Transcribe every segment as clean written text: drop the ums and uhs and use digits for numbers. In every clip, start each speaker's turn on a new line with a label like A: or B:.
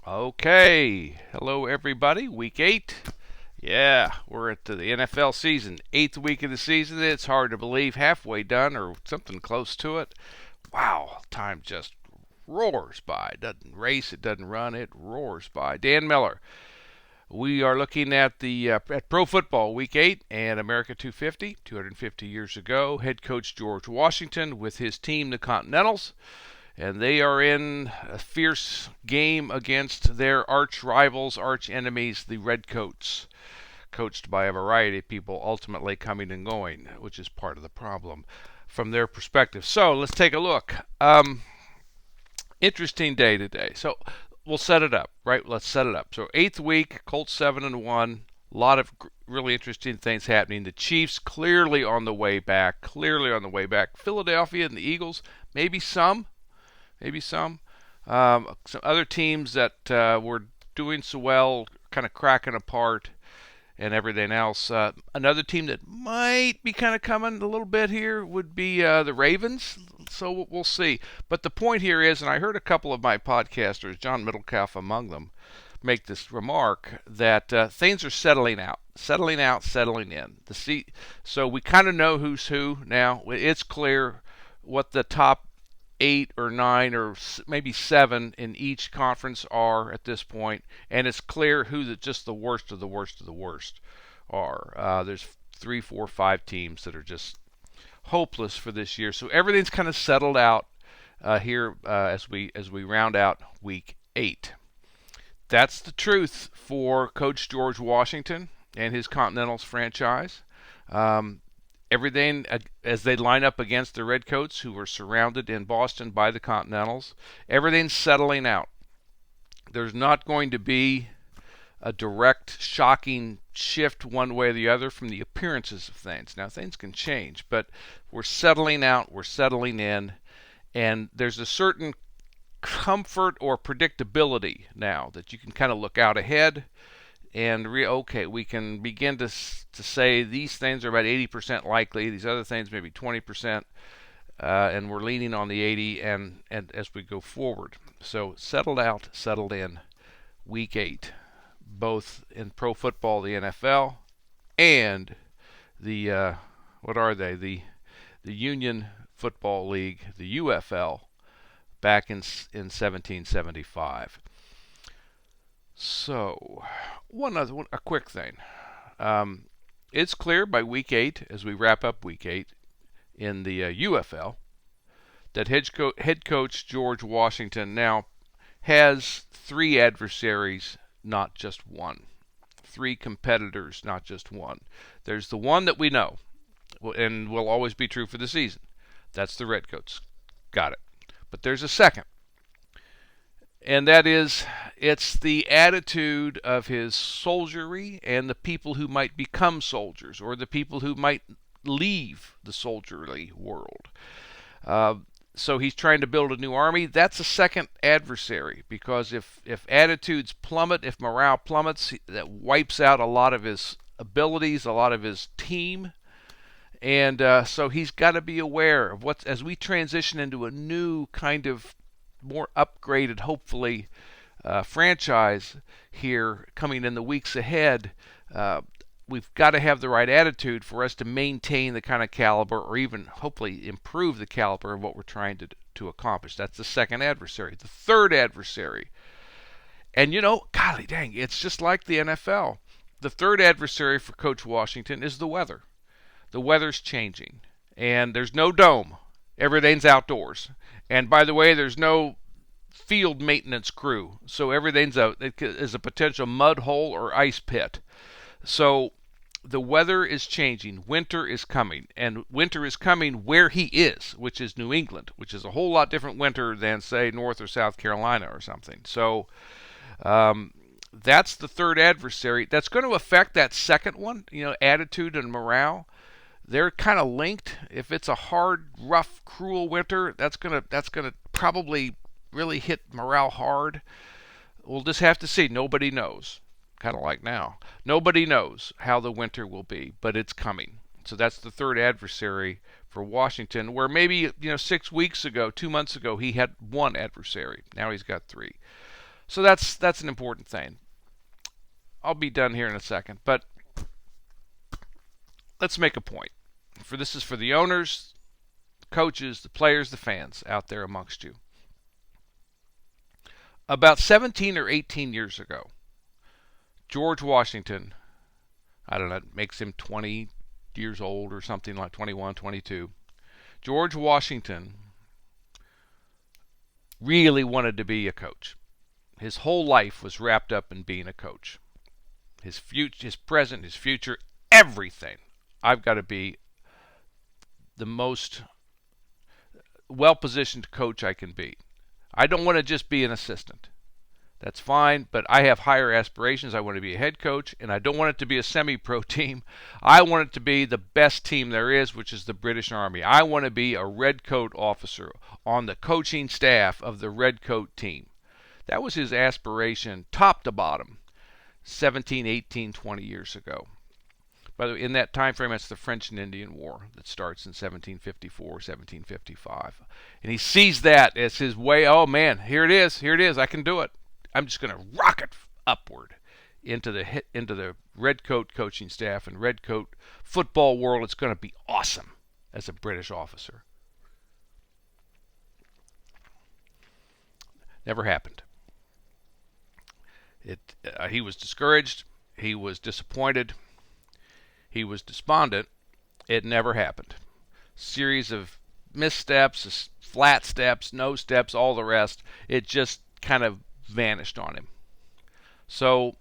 A: Okay, hello everybody. Week 8. Yeah, we're at the NFL season. 8th week of the season. It's hard to believe. Halfway done or something close to it. Wow, time just roars by. It doesn't race, it doesn't run, it roars by. Dan Miller. We are looking at the at Pro Football Week 8 and America 250, 250 years ago. Head coach George Washington with his team, the Continentals, and they are in a fierce game against their arch rivals, arch enemies, the Redcoats, coached by a variety of people, ultimately coming and going, which is part of the problem from their perspective. So let's take a look. Interesting day today. So we'll set it up, right? Let's set it up. So 8th week, Colts 7-1. A lot of really interesting things happening. The Chiefs clearly on the way back. Clearly on the way back. Philadelphia and the Eagles, maybe some. Some other teams that were doing so well, kind of cracking apart and everything else. Another team that might be kind of coming a little bit here would be the Ravens. So we'll see. But the point here is, and I heard a couple of my podcasters, John Middlecalf among them, make this remark that things are settling out, settling in. So we kind of know who's who now. It's clear what the top 8 or 9 or maybe 7 in each conference are at this point, and it's clear who just the worst of the worst of the worst are. There's 3, 4, 5 teams that are just hopeless for this year. So everything's kind of settled out here as we round out Week 8. That's the truth for Coach George Washington and his Continentals franchise. Everything as they line up against the Redcoats, who are surrounded in Boston by the Continentals, everything's settling out. There's not going to be a direct, shocking shift one way or the other from the appearances of things. Now, things can change, but we're settling out, we're settling in, and there's a certain comfort or predictability now that you can kind of look out ahead and we can begin to say these things are about 80% likely, these other things maybe 20%, and we're leaning on the 80 and as we go forward. So settled out, settled in, Week 8, both in pro football, the NFL, and the what are they? The Union Football League, the UFL, back in 1775. So, a quick thing. It's clear by Week 8, as we wrap up Week 8 in the UFL, that head coach George Washington now has 3 adversaries, not just one. 3 competitors, not just one. There's the one that we know, and will always be true for the season. That's the Redcoats. Got it. But there's a second. And that is, it's the attitude of his soldiery and the people who might become soldiers or the people who might leave the soldierly world. So he's trying to build a new army. That's a second adversary, because if attitudes plummet, if morale plummets, that wipes out a lot of his abilities, a lot of his team. And so he's got to be aware of as we transition into a new kind of more upgraded, hopefully, franchise here coming in the weeks ahead. We've got to have the right attitude for us to maintain the kind of caliber, or even hopefully improve the caliber of what we're trying to accomplish. That's the second adversary. The third adversary, and golly dang, it's just like the NFL. The third adversary for Coach Washington is the weather. The weather's changing, and there's no dome. Everything's outdoors. And by the way, there's no field maintenance crew, so everything's is a potential mud hole or ice pit. So the weather is changing. Winter is coming, and winter is coming where he is, which is New England, which is a whole lot different winter than, say, North or South Carolina or something. So that's the third adversary. That's going to affect that second one, attitude and morale. They're kind of linked. If it's a hard, rough, cruel winter, that's gonna probably really hit morale hard. We'll just have to see. Nobody knows. Kind of like now. Nobody knows how the winter will be, but it's coming. So that's the third adversary for Washington, where maybe 6 weeks ago, 2 months ago, he had one adversary. Now he's got 3. So that's an important thing. I'll be done here in a second, but let's make a point. This is for the owners, the coaches, the players, the fans out there amongst you. About 17 or 18 years ago, George Washington, I don't know, it makes him 20 years old or something like 21, 22. George Washington really wanted to be a coach. His whole life was wrapped up in being a coach. His future, his present, his future, everything. I've got to be the most well-positioned coach I can be. I don't want to just be an assistant. That's fine, but I have higher aspirations. I want to be a head coach, and I don't want it to be a semi-pro team. I want it to be the best team there is, which is the British Army. I want to be a red coat officer on the coaching staff of the red coat team. That was his aspiration, top to bottom, 17, 18, 20 years ago. By the way, in that time frame, it's the French and Indian War that starts in 1754, 1755. And he sees that as his way, oh man, here it is, I can do it. I'm just going to rocket upward into the red coat coaching staff and red coat football world. It's going to be awesome as a British officer. Never happened. He was discouraged. He was disappointed. He was despondent. It never happened. Series of missteps, flat steps, no steps, all the rest. It just kind of vanished on him. So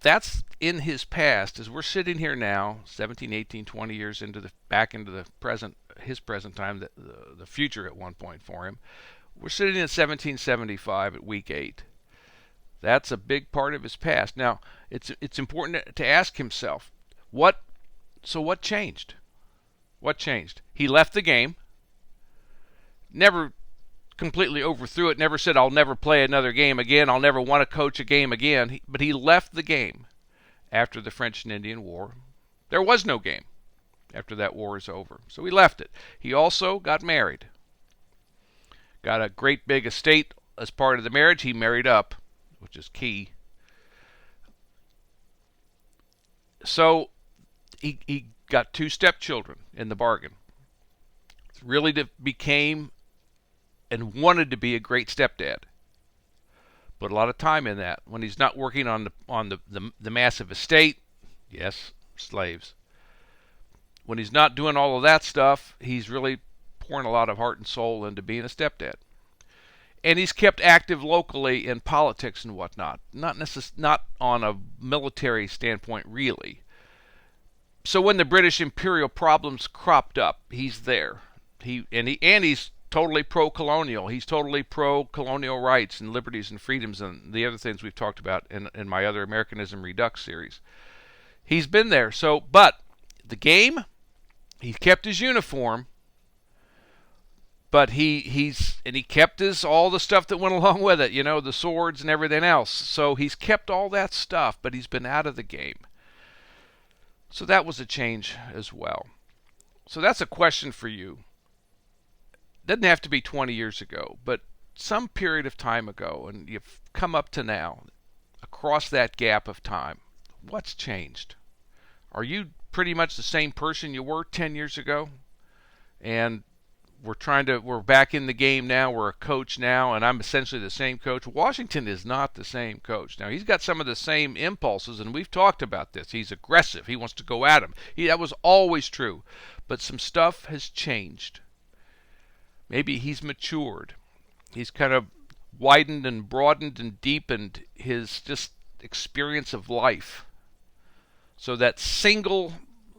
A: that's in his past. As we're sitting here now, 17, 18, 20 years back into the present, his present time, the future at one point for him. We're sitting in 1775 at week 8. That's a big part of his past. Now, it's important to ask himself, what changed? What changed? He left the game, never completely overthrew it, never said, I'll never play another game again, I'll never want to coach a game again. But he left the game after the French and Indian War. There was no game after that war is over. So he left it. He also got married. Got a great big estate as part of the marriage. He married up, which is key. So he got 2 stepchildren in the bargain. Really became and wanted to be a great stepdad. Put a lot of time in that. When he's not working on the massive estate, yes, slaves. When he's not doing all of that stuff, he's really pouring a lot of heart and soul into being a stepdad. And he's kept active locally in politics and whatnot. Not on a military standpoint, really. So when the British imperial problems cropped up, he's there. He's totally pro-colonial. He's totally pro-colonial rights and liberties and freedoms and the other things we've talked about in my other Americanism Redux series. He's been there. So, but the game, he kept his uniform, but he kept all the stuff that went along with it, the swords and everything else. So he's kept all that stuff, but he's been out of the game. So that was a change as well. So that's a question for you. Doesn't have to be 20 years ago, but some period of time ago, and you've come up to now, across that gap of time, what's changed? Are you pretty much the same person you were 10 years ago? And we're back in the game now, we're a coach now, and I'm essentially the same coach. Washington is not the same coach. Now, he's got some of the same impulses, and we've talked about this. He's aggressive. He wants to go at him. That was always true. But some stuff has changed. Maybe he's matured. He's kind of widened and broadened and deepened his just experience of life. So that single,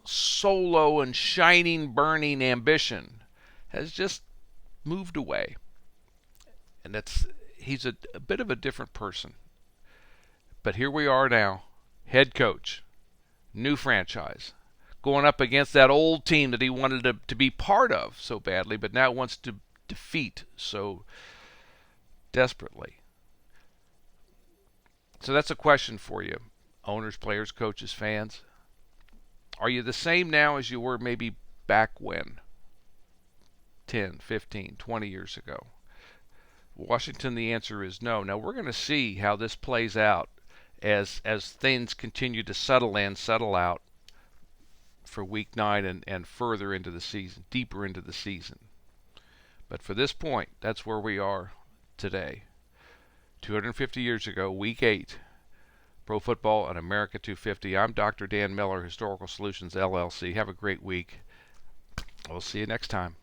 A: solo, and shining, burning ambition has just moved away. And he's a bit of a different person. But here we are now, head coach, new franchise, going up against that old team that he wanted to be part of so badly, but now wants to defeat so desperately. So that's a question for you, owners, players, coaches, fans. Are you the same now as you were maybe back when? 10, 15, 20 years ago. Washington, the answer is no. Now we're going to see how this plays out as things continue to settle out for week 9 and further into the season, deeper into the season. But for this point, that's where we are today. 250 years ago, week 8, Pro Football and America 250. I'm Dr. Dan Miller, Historical Solutions LLC. Have a great week. We'll see you next time.